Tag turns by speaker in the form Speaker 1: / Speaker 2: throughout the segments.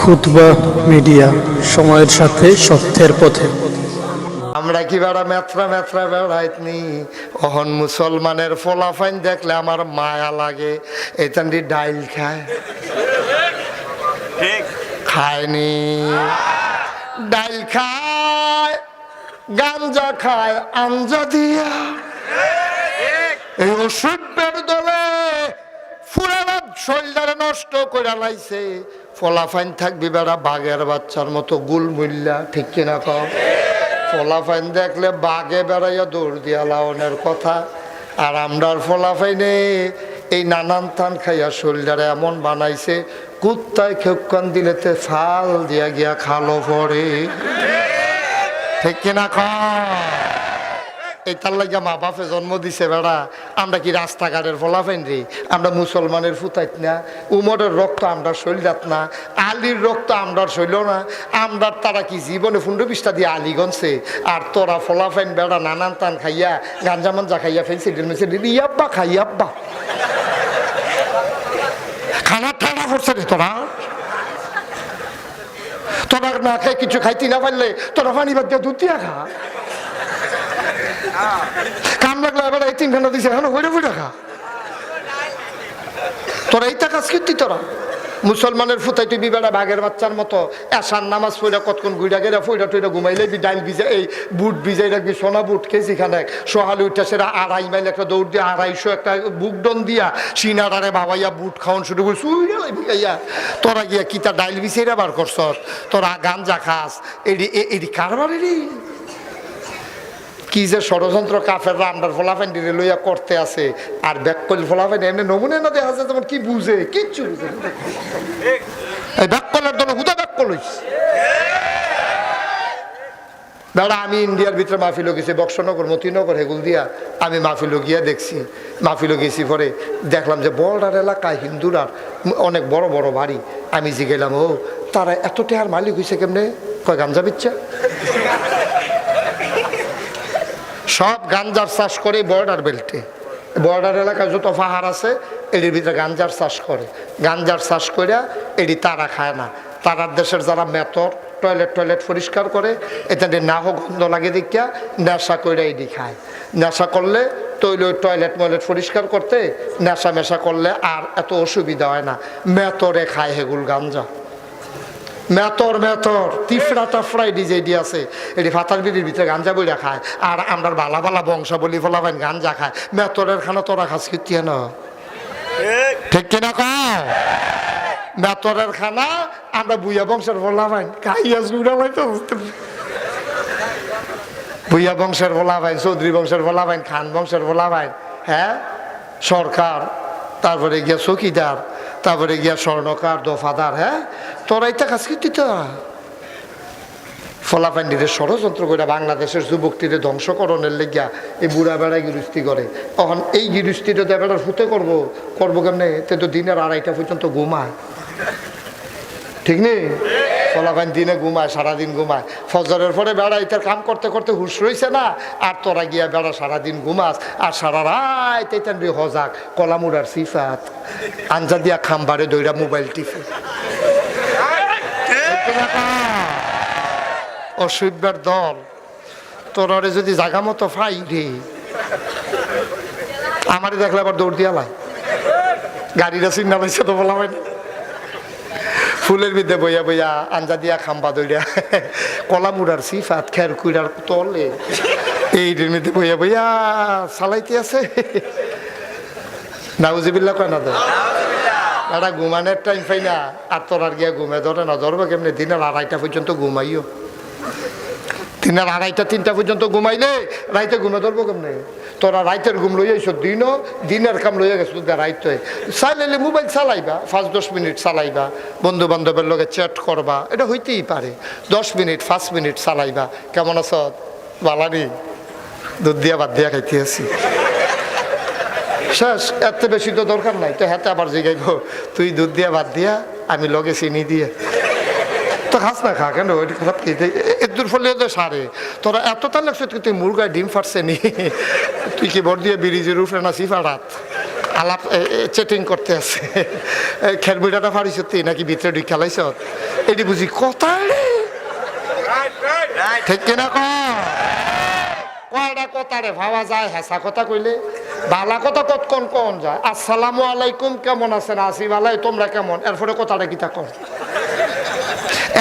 Speaker 1: খুতবা মিডিয়া, সময়ের সাথে সত্যের পথে।
Speaker 2: আমরা কি বেড়া মেত্রা মেত্রা বেড়াইতনি অহন মুসলমানের ফলাফাইন দেখলে আমার মায়া লাগে। এতান্ডি ডাইল খায়, খায়নি ডাইল খায়, গাঞ্জা খায় আঞ্জা দিয়া। এই ওষুধের দলে ফুরানা শরীরটারে নষ্ট করে লাইছে। ফলাফাইন থাকবি বেড়া বাঘের বাচ্চার মতো গুলমুল্লা, ঠিক কিনা কম? ফলাফাইন দেখলে বাঘে বেড়াইয়া দৌড় দিয়া লাউনের কথা। আর আমরার ফলাফাইনে এই নানান থান খাইয়া শরীরটারে এমন বানাইছে, কুত্তায় খেপকান দিলেতে ফাল দিয়া গিয়া খালো পরে, ঠিক কিনা কম? এইটার লাগিয়া মা বাপে জন্ম দিছে বেড়া। আমরা কি রাস্তাঘাটের ফলাফাইন রে? আমরা মুসলমানের ফুতাইত না। উমরের রক্ত আমরার শৈলাত না, আলীর রক্ত আমরার শৈল না। আমরার তারা কি জীবনে 15-20টা দিয়ে আলী গনছে। আর তোরা ফলাফাইন বেড়া নানান টান খাইয়া গাঞ্জা মাঞ্জা খাইয়া ফেলছে ইয়াব্বা খাইয়াব্বা খানা ঠান্ডা করছে রে তোরা। তোরা না খাই কিছু খাইতে না পারলে তোরা পানি বাদ দিয়ে দুধ দিয়া খা। কাম লাগলো এবার এই 3 ঘন্টা দিছে এখন হইরে ফুটা খা। তোরা এইটা কাজ করতি? তোরা মুসলমানের ফুতাই তুই বিবেড়া বাঘের বাচ্চার মতো এসার নামাজ পড়া কতক্ষণ গুইডা গেরা ফইরা টইরা ঘুমাইলে ডাইল ভিজে এই বুট ভিজাই রাখবি, সোনা বুট কেজি খানে সহালে উঠা সেটা 2.5 মাইল একটা দৌড় দিয়ে 250 একটা বুকডন দিয়া সিনারারে বাবাইয়া বুট খাওয়ান শুরু করছি। উইয়া তোরা গিয়া কিতা ডাইল ভিজাইরা বার করছ? তোরা গাঞ্জা খাস, এডি কারবারেরই কি যে ষড়যন্ত্র কাফেররা আমরার ফলাফাইন ডিরে লইয়া করতে আছে। আর ব্যাককল ফলাফাইন এমনি নমুনে না দেখা যায় যেমন কি বুঝে, কিচ্ছু বুঝে এই ব্যাককলের দল হুদা ব্যাককল হইছে দাদা। আমি ইন্ডিয়ার ভিতরে মাহফিলও গেছি, বক্সনগর, মতিনগর, হেগুল দিয়া আমি মাহফিলও গিয়া দেখছি। মাহফিলও গেছি পরে দেখলাম যে বর্ডার এলাকায় হিন্দুরার অনেক বড় বড় বাড়ি। আমি জিগেলাম, ও তারা এত টেহার মালিক হয়েছে কেমনে? কয় গাঞ্জা বিচ্ছা সব গাঞ্জার চাষ করে বর্ডার বেল্টে। বর্ডার এলাকায় যত পাহাড় আছে এটির ভিতরে গাঞ্জার চাষ করে। গাঞ্জার চাষ করে এটি তারা খায় না। তারার দেশের যারা মেতর টয়লেট পরিষ্কার করে এতে না হোক গন্ধ লাগে দেখিয়া নেশা করে এটি খায়। নেশা করলে টয়লেট পরিষ্কার করতে নেশা মেশা করলে আর এত অসুবিধা হয় না। মেতরে খায় হেগুল গাঞ্জা। মেতর তিফড়া টাফড়াই ডিজেডি আছে এটি ফাতার বিড়ির ভিতরে গাঞ্জা বইরা খায়। আর আমরা বালা বালা বংশাবলী ফলাবেন গাঞ্জা খায়। মেতরের খানা তোরা খাস কি না, ঠিক কিনা কও? মেতরের খানা আমরা বুইয়া বংশের ফলাবেন খাইয়া জুড়াবাই তো বুঝতে। বুইয়া বংশের ফলাবেন, চৌধুরী বংশের ফলাবেন, খান বংশের ফলাবেন, হ্যাঁ সরকার, তারপরে গিয়া চৌকিদার, তারপরে গিয়া স্বর্ণকার, দফাদার। হ্যাঁ তোরা এটা কাজ করতি তো ফলাফান্ডিরে ষড়যন্ত্র করে বাংলাদেশের যুবকটিরে ধ্বংসকরণের লেগিয়া এই বুড়া বেড়ায় গিরুস্তি করে। তখন এই গিরুস্তিটা বেড়ার ফুতে করবো কেমনে? তে তো দিনের 2:30 পর্যন্ত ঘুমায়, ঠিক নেই? ফলাফাইন দিনে ঘুমায়, সারাদিন ঘুমায়। ফজরের পরে বেড়া এটার কাম করতে করতে হুশ রয়েছে না। আর তোরা গিয়া বেড়া সারাদিন ঘুমাস আর সারা রাত এইটান হজাক কলামুড়ার সিফাত আঞ্জা দিয়া খাম্বারে দইরা মোবাইল টিপে। অসভ্যের দল তোরে যদি জাগা মতো ফাই রে, আমারে দেখলে আবার দৌড় দিয়া লাই। গাড়িটা চিন্তা পাইছে তো বলা হয় না। ফুলের ভিতরে বইয়া বইয়া আঞ্জা দিয়া খাম্বা দইরা কলামুড়ার সিফাত খের কুইরার তলে এইটির মধ্যে বইয়া বইয়া চালাইতে আছে। নাউজিবিল্লাহ কয় না তো এটা ঘুমানোর টাইম পাই না। আর তোর আর গিয়া ঘুমে ধরে না, ধরবে কেমনি? দিনের 2:30 পর্যন্ত ঘুমাইও। দিনের 2:30-3টা পর্যন্ত ঘুমাইলে রাইতে ঘুমে ধরবো কেমনে? তোরা রাইতের ঘুম লইয়া এইসব দিনের কাম লইয়া গেছো রাইতে। চাইলে মোবাইল চালাইবা, 5-10 মিনিট চালাইবা, বন্ধু বান্ধবের লগে চ্যাট করবা, এটা হইতেই পারে। 10 মিনিট 5 মিনিট চালাইবা। কেমন আছ বালানি? দুধ দিয়া ভাত দিয়া খাইতে আছি, শেষ। এত বেশি তো দরকার নাই। তো হাতে আবার জিগাইব, তুই দুধ দিয়া ভাত দিয়া, আমি লগে চিনি দিয়ে। তো তো খাস না খা কেন ওইটা খারাপ খেতে এদুর ফলে তো সারে তোরা এত তার লাগছে তুই মুরগায় ডিম ফাটছে নি তুই কি বর দিয়ে ব্রিজের উপরে না সিফারাত আলাপ চেটিং করতে আছে খেলবিটাটা ফাড়িস তুই নাকি ভিতরে ঢুক খেলাইছ এটি বুঝি কথা ঠিক কিনা কয়টা কথা রে ভাবা যায় হেসা কথা কইলে বালা কথা কতক্ষণ কোন যায় আসসালামু আলাইকুম কেমন আছেন আসিফ আলাই তোমরা কেমন এরপরে কথাটা কিতা কর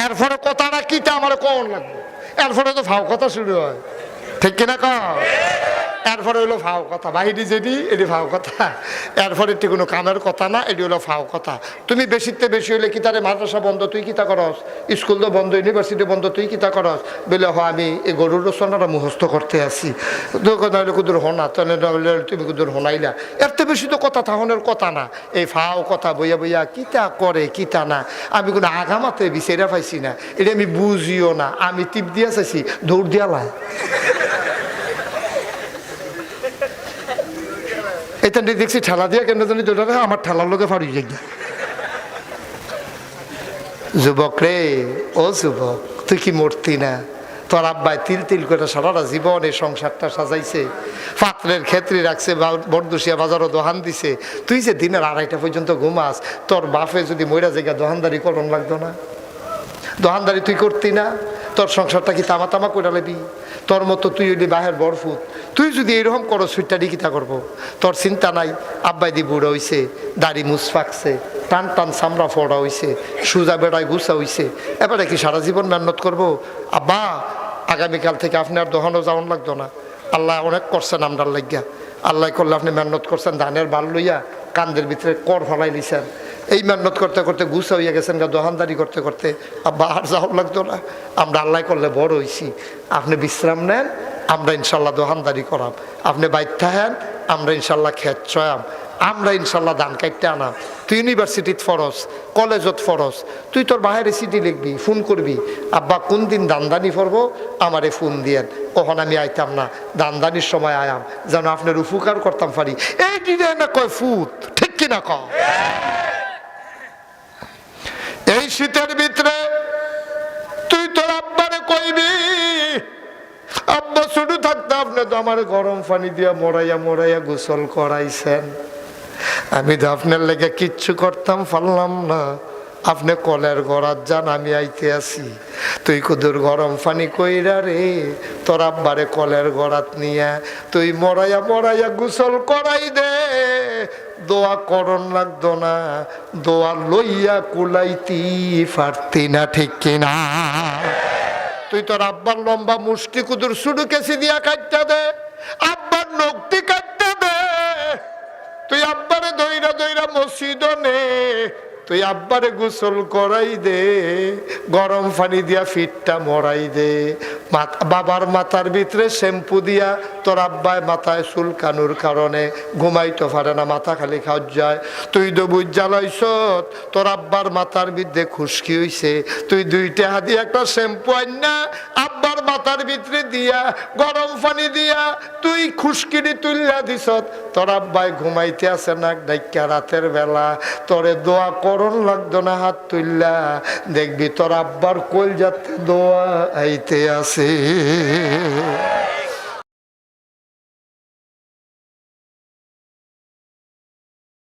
Speaker 2: এরপরে কথাটা কিতা আমার কোন লাগবে এরপরে তো ভাও কথা শুরু হয় ঠিক কিনা এরপরে হলো ফাও কথা বাহিনী যেটি এটি ফাও কথা এরপরে এটি কোনো কামের কথা না এটি হলো ফাও কথা তুমি বেশিতে বেশি হলে কি তারে মাদ্রাসা বন্ধ তুই কিতা করস স্কুল তো বন্ধ ইউনিভার্সিটি বন্ধ তুই কিতা করস বলে হ আমি এই গরুর রচনাটা মুখস্থ করতে আসি হলে কুদুর হোনা তাহলে তুমি কুদুর হোনাইলা এর তো বেশি তো কথা থাহনের কথা না এই ফাও কথা বইয়া বইয়া কিতা করে কিতা না আমি কোনো আগামাতে বিচারা পাইছি না এটা আমি বুঝিও না আমি টিপ দিয়া চাইছি দৌড় দিয়া লাই এটা দেখছি ঠেলা দিয়া কেন জানি দুটা আমার ঠেলার লোকে ফাড়ি যাই যুবক রে ও যুবক তুই কি মরতি না তোর আব্বাই তিল তিল করে সারাটা জীবন এই সংসারটা সাজাইছে পাত্রের ক্ষেত্রে রাখছে বরদুসিয়া বাজারও দোহান দিছে তুই যে দিনের 2:30 পর্যন্ত ঘুমাস তোর বাপে যদি মইরা জায়গা দোহানদারি করন লাগতো না দোহানদারি তুই করতি না তোর সংসারটা কি তামা তামা করে লেবি তোর মতো তুই হইলি বাহের বরফুত তুই যদি এরকম করো সুইটটা কিতা করবো তোর চিন্তা নাই আব্বাই দি বুড়ো হইছে দাড়ি মুছ ফাঁকছে টান টান চামড়া ফোড়া হইছে সুজা বেড়ায় গুছা হইছে এবারে কি সারা জীবন মেহনত করবো আব্বা আগামীকাল থেকে আপনি আর দোহানো যাওয়ান লাগতো না আল্লাহ অনেক করছেন আমরার লাগিয়া আল্লাহ করলে আপনি মেহনত করছেন ধানের বাল লইয়া কান্দের ভিতরে কর ফলাই লিছেন এই মেহনত করতে করতে গুছা হইয়া গেছেন গা দোহানদারি করতে করতে আব্বা আর যাওয়ার লাগতো না আমরা আল্লাহ করলে বড় হইছি আপনি বিশ্রাম নেন আমরা ইনশাল্লাহ দোহানদারি করাম আপনি বাইত্যা হেন আমরা ইনশাল্লাহ খেত চয়াম আমরা ইনশাল্লাহ ধান কাটতে আনাম তুই ইউনিভার্সিটিত ফরস কলেজত ফরস তুই তোর বাহিরে চিঠি লিখবি ফোন করবি আব্বা কোন দিন দানদানি করবো আমারে ফোন দিয়েন কখন আমি আইতাম না দানদানির সময় আয়াম যেন আপনার উপকার করতাম পারি এই দিনে না কয় ফুট ঠিক কিনা ক এই শীতের ভিতরে তুই তোর আব্বারে কইবি আব্বা শুধু থাকতে আপনি তো আমার গরম পানি দিয়া মরাইয়া মরাইয়া গোসল করাইছেন আমি তো আপনার লেগে কিচ্ছু করতাম পারলাম না আপনি কলের গড়াত যান আমি আইতে আসি তুই কুদুর গরম পানি কইরা রে তোর আব্বারে কলের গড়াত নিয়া তুই মরাইয়া মরাইয়া গোসল করাই দে দোয়া করন লাগতো না দোয়া লইয়া কুলাইতি পারতি না ঠিক কিনা তুই তোর আব্বার লম্বা মুষ্টি কুদুর শুধু কেসি দিয়া কাটতে দে আব্বার নখটি কাটতে দে তুই আব্বারে দইরা দইরা মসজিদ নে তুই আব্বারে গোসল করাই দে গরম পানি দিয়া ফিটটা মরাই দে বাবার মাথার ভিতরে শ্যাম্পু দিয়া তোর আব্বায় মাথায় চুলকানোর কারণে ঘুমাইতে পারে না মাথা খালি খাওয়া যায় তুই দবুজ জ্বালাইছ তোর আব্বার মাথার ভিতরে খুশকি হইছে তুই 2 টাকা দিয়ে একটা শ্যাম্পু আন না আব্বার মাথার ভিতরে দিয়া গরম পানি দিয়া তুই খুশকিনি তুলিয়া দিছ তোর আব্বাই ঘুমাইতে আসে না ডাইকা রাতের বেলা তোরে দোয়া করন লাগতো না হাত তুললা দেখবি তোর আব্বার কল যাতে দোয়া আইতে আসে